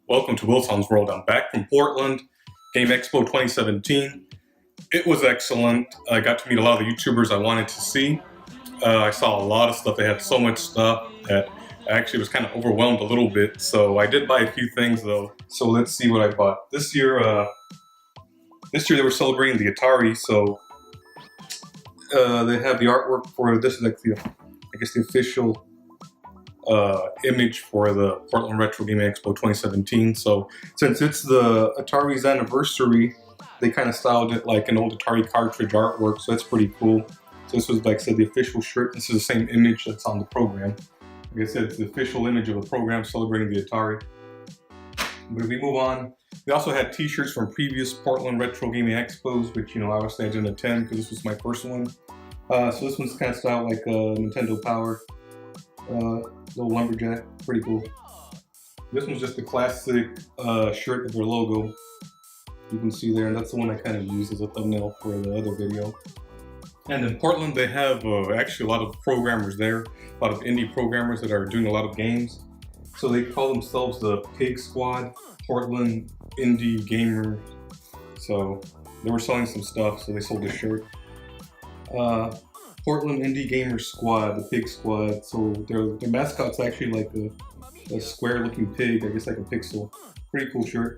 Welcome to Wilson's World. I'm back from Portland, Game Expo 2017. It was excellent. I got to meet a lot of the YouTubers I wanted to see. I saw a lot of stuff. They had so much stuff that I actually was kind of overwhelmed a little bit. So I did buy a few things though. So let's see what I bought. This year they were celebrating the Atari. So they have the artwork for this is like the official image for the Portland Retro Gaming Expo 2017. So since it's the Atari's anniversary, they kind of styled it like an old Atari cartridge artwork, so that's pretty cool. So this was, like I said, the official shirt. This is the same image that's on the program. Like I said, it's the official image of a program celebrating the Atari. But if we move on, we also had t-shirts from previous Portland Retro Gaming Expos, which, you know, obviously I didn't attend because this was my first one. So this one's kind of styled like a Nintendo Power. Little lumberjack, pretty cool. This one's just a classic shirt with their logo. You can see there, and that's the one I kind of used as a thumbnail for the other video. And in Portland, they have actually a lot of programmers there, a lot of indie programmers that are doing a lot of games. So they call themselves the Pig Squad, Portland Indie Gamers. So they were selling some stuff, so they sold a shirt. Portland Indie Gamer Squad, the Pig Squad. So their mascot's actually like a square-looking pig, I guess like a pixel. Pretty cool shirt.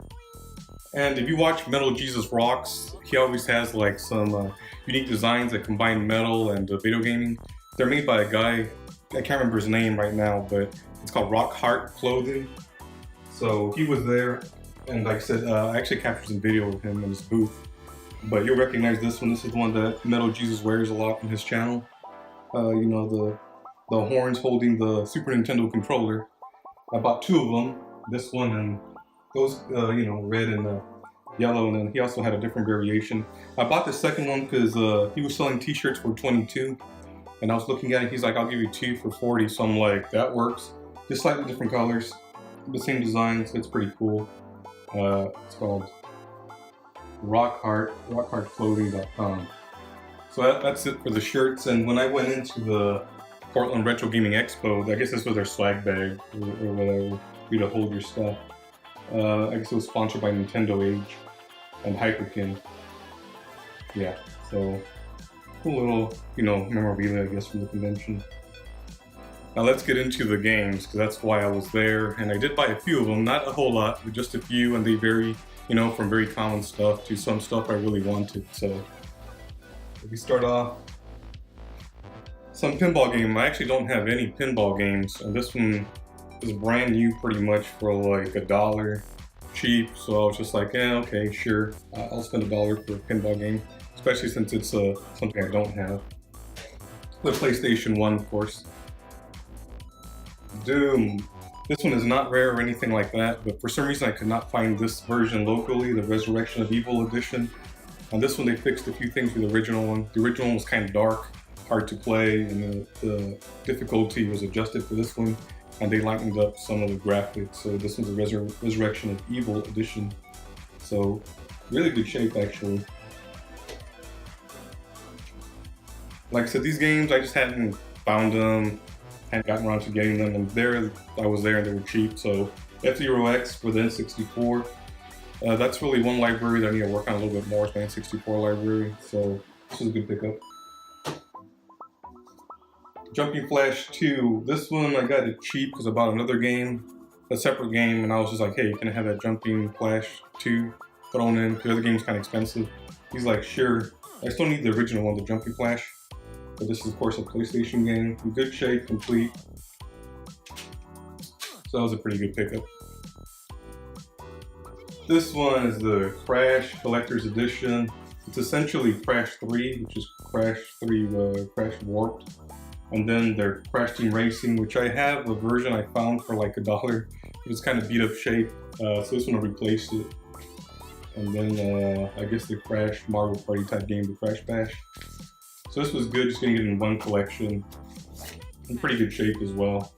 And if you watch Metal Jesus Rocks, he always has like some unique designs that combine metal and video gaming. They're made by a guy, I can't remember his name right now, but it's called Rock Heart Clothing. So he was there, and like I said, I actually captured some video of him in his booth. But you'll recognize this one. This is the one that Metal Jesus wears a lot on his channel. You know, the horns holding the Super Nintendo controller. I bought two of them. This one and those, you know, red and yellow. And then he also had a different variation. I bought the second one because he was selling t-shirts for 22. And I was looking at it. He's like, I'll give you two for 40. So I'm like, that works. Just slightly different colors. The same design. So it's pretty cool. It's called rockheartclothing.com. So that's it for the shirts. And when I went into the Portland Retro Gaming Expo, I guess this was their swag bag or whatever, for you to hold your stuff. I guess it was sponsored by Nintendo Age and Hyperkin. Yeah, so cool little, you know, memorabilia, I guess, from the convention. Now let's get into the games, because that's why I was there. And I did buy a few of them, not a whole lot, but just a few, and they vary, you know, from very common stuff to some stuff I really wanted. So if we start off, some pinball game. I actually don't have any pinball games, and this one is brand new pretty much for like $1, cheap. So I was just like, yeah, okay, sure, I'll spend $1 for a pinball game, especially since it's something I don't have. The PlayStation 1, of course. Doom. This one is not rare or anything like that, but for some reason I could not find this version locally, the Resurrection of Evil edition. On this one they fixed a few things with the original one. The original one was kind of dark, hard to play, and the difficulty was adjusted for this one, and they lightened up some of the graphics. So this one's a Resurrection of Evil edition. So really good shape actually. Like I said, these games I just hadn't found them. Hadn't gotten around to getting them, and there I was there and they were cheap. So F-Zero X for the N64. That's really one library that I need to work on a little bit more. It's my N64 library, so this is a good pickup. Jumping Flash 2. This one I got it cheap because I bought another game, a separate game, and I was just like, hey, can I have that Jumping Flash 2 thrown in? Because the other game's kind of expensive. He's like, sure. I still need the original one, the Jumping Flash. But this is, of course, a PlayStation game. In good shape, complete. So that was a pretty good pickup. This one is the Crash Collector's Edition. It's essentially Crash 3, which is Crash 3 Crash Warped. And then their Crash Team Racing, which I have a version I found for like $1. It's kind of beat up shape. So this one replaced it. And then I guess the Crash Marvel Party type game, the Crash Bash. So this was good, just getting it in one collection. In pretty good shape as well.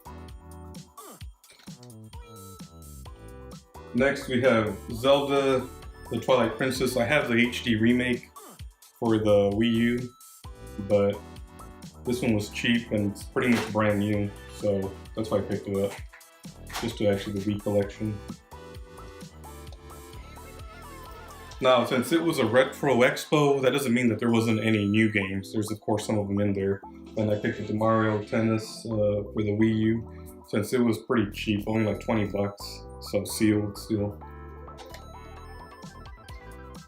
Next we have Zelda, the Twilight Princess. I have the HD remake for the Wii U, but this one was cheap and it's pretty much brand new, so that's why I picked it up. Just to actually the Wii collection. Now, since it was a retro expo, that doesn't mean that there wasn't any new games. There's of course some of them in there. And I picked up the Mario Tennis for the Wii U, since it was pretty cheap, only like 20 bucks. So sealed still.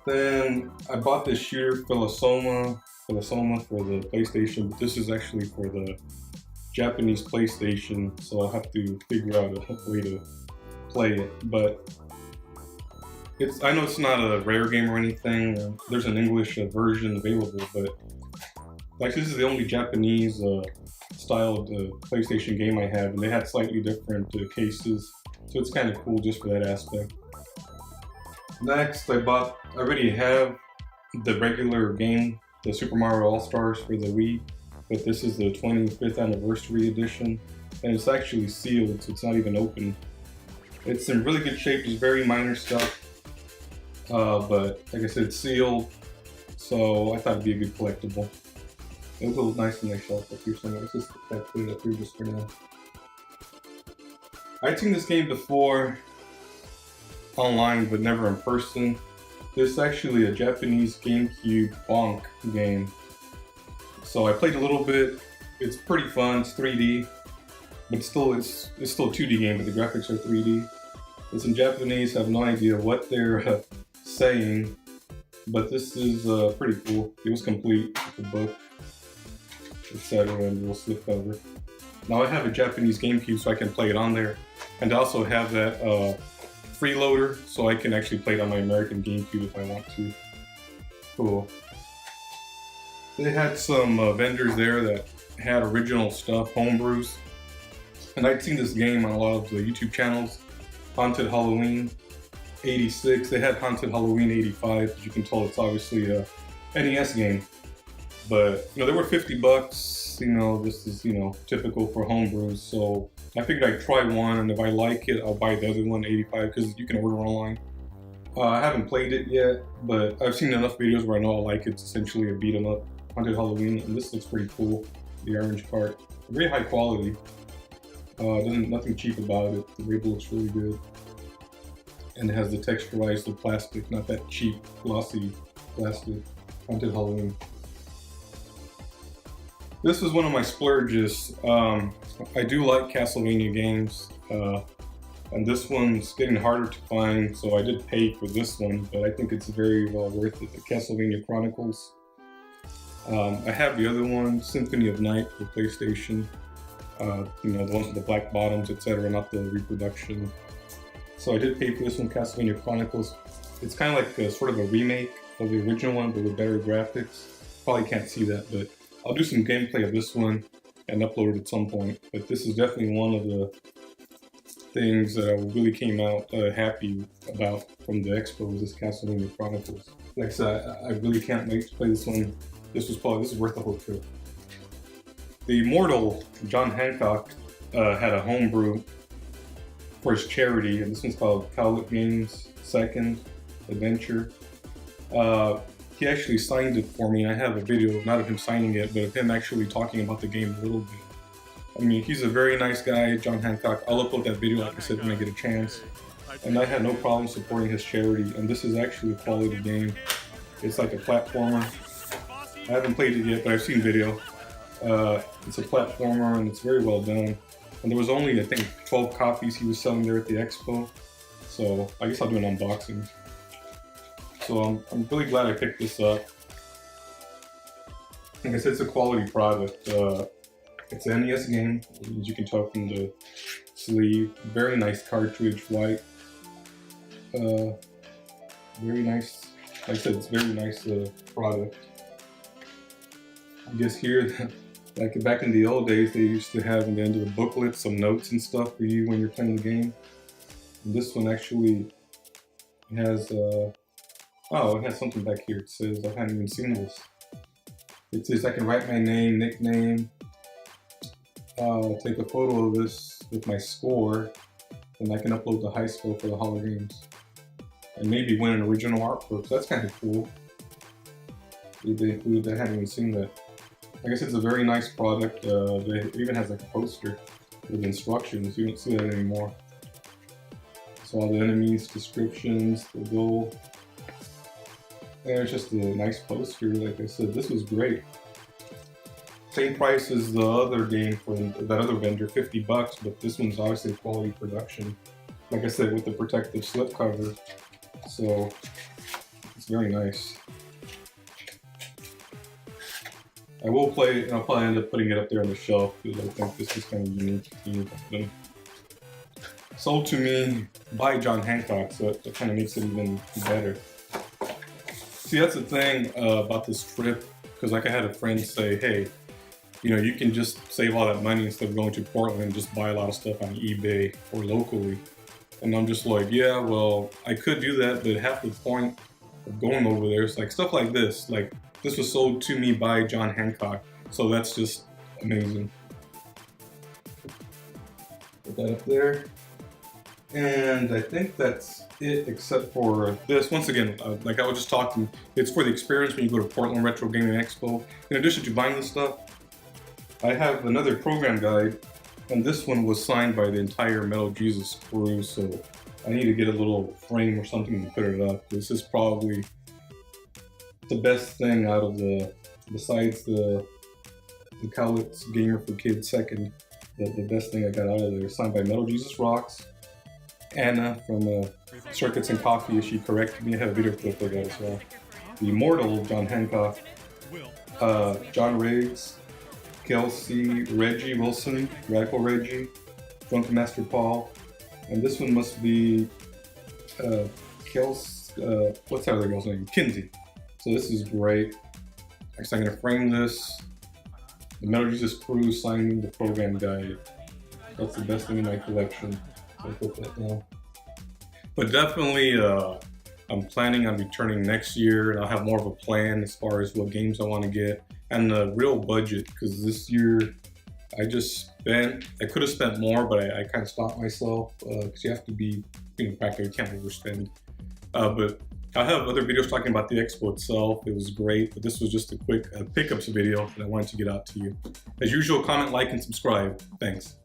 Then I bought this shooter, Philosoma for the PlayStation, but this is actually for the Japanese PlayStation, so I'll have to figure out a way to play it. But I know it's not a rare game or anything. There's an English version available, but like this is the only Japanese styled PlayStation game I have, and they had slightly different cases, so it's kind of cool just for that aspect. Next, I already have the regular game, the Super Mario All-Stars for the Wii, but this is the 25th anniversary edition, and it's actually sealed, so it's not even open. It's in really good shape. It's very minor stuff, but like I said, it's sealed, so I thought it'd be a good collectible. It was a little nice on my shelf up here somewhere. Let's just put it up here just for now. I'd seen this game before online, but never in person. This is actually a Japanese GameCube bonk game. So I played a little bit. It's pretty fun. It's 3D, but it's still a 2D game, but the graphics are 3D. It's in Japanese. I have no idea what they're saying, but this is pretty cool. It was complete with the book, etc., and a little slipcover. Now I have a Japanese GameCube, so I can play it on there, and I also have that freeloader, so I can actually play it on my American GameCube if I want to. Cool. They had some vendors there that had original stuff, homebrews, and I'd seen this game on a lot of the YouTube channels. Haunted Halloween 86. They had Haunted Halloween 85. As you can tell, it's obviously a NES game. But they were 50 bucks. This is typical for homebrews. So I figured I'd try one, and if I like it, I'll buy the other one, 85, because you can order online. I haven't played it yet, but I've seen enough videos where I know I'll like it. It's essentially a beat 'em up Haunted Halloween, and this looks pretty cool. The orange part, very high quality. Nothing cheap about it. The label looks really good, and it has the texturized plastic, not that cheap glossy plastic. Haunted Halloween. This is one of my splurges. I do like Castlevania games, and this one's getting harder to find, so I did pay for this one, but I think it's very well worth it. The Castlevania Chronicles. I have the other one, Symphony of Night for PlayStation. The ones with the black bottoms, etc., not the reproduction. So I did pay for this one, Castlevania Chronicles. It's kind of like sort of a remake of the original one, but with better graphics. Probably can't see that, but I'll do some gameplay of this one and upload it at some point. But this is definitely one of the things that I really came out happy about from the expo, was this Castlevania Chronicles. Like I said, I really can't wait to play this one. This is worth the whole trip. The immortal John Hancock had a homebrew for his charity, and this one's called Cowlick Games Second Adventure. He actually signed it for me, and I have a video, not of him signing it, but of him actually talking about the game a little bit. I mean, he's a very nice guy, John Hancock. I'll upload that video, like I said, when I get a chance. And I had no problem supporting his charity, and this is actually a quality game. It's like a platformer. I haven't played it yet, but I've seen video. It's a platformer, and it's very well done. And there was only, I think, 12 copies he was selling there at the expo. So I guess I'll do an unboxing. So I'm really glad I picked this up. Like I said, it's a quality product. It's an NES game, as you can tell from the sleeve. Very nice cartridge, white. Very nice. Like I said, it's very nice product. I guess here, like back in the old days, they used to have in the end of the booklet some notes and stuff for you when you're playing the game. And this one actually has, it has something back here. It says, I haven't even seen this. It says I can write my name, nickname, take a photo of this with my score, and I can upload the high score for the Hall of Games. And maybe win an original artwork. So that's kind of cool. They included that. I haven't even seen that. I guess it's a very nice product. It even has like a poster with instructions. You don't see that anymore. So all the enemies, descriptions, the goal. And it's just a nice poster. Like I said, this was great. Same price as the other game from that other vendor, $50, but this one's obviously a quality production. Like I said, with the protective slipcover, so it's very nice. I will play it, and I'll probably end up putting it up there on the shelf because I think this is kind of unique. Sold to me by John Hancock, so it kind of makes it even better. See, that's the thing about this trip, because like I had a friend say, hey, you know, you can just save all that money instead of going to Portland and just buy a lot of stuff on eBay or locally. And I'm just like, yeah, well, I could do that, but half the point of going over there is like stuff like this. Like, this was sold to me by John Hancock, so that's just amazing. Put that up there. And I think that's it, except for this. Once again, like I was just talking, it's for the experience when you go to Portland Retro Gaming Expo. In addition to buying this stuff, I have another program guide, and this one was signed by the entire Metal Jesus crew, so I need to get a little frame or something to put it up. This is probably the best thing out of besides the Cowlitz Gamer for Kids second, the best thing I got out of there. Signed by Metal Jesus Rocks. Anna from Circuits and Coffee, she corrected me. I have a video clip of that as well. The Immortal John Hancock, John Riggs, Kelsey, Reggie Wilson, Radical Reggie, Drunken Master Paul, and this one must be what's that other girl's name? Kinsey. So this is great. Actually, I'm gonna frame this. The Metal Jesus crew signing the program guide. That's the best thing in my collection. So I'll put that down. But definitely, I'm planning on returning next year, and I'll have more of a plan as far as what games I want to get and the real budget. Because this year, I could have spent more, but I kind of stopped myself because you have to be, practical. You can't overspend. But I have other videos talking about the expo itself. It was great, but this was just a quick pickups video that I wanted to get out to you. As usual, comment, like, and subscribe. Thanks.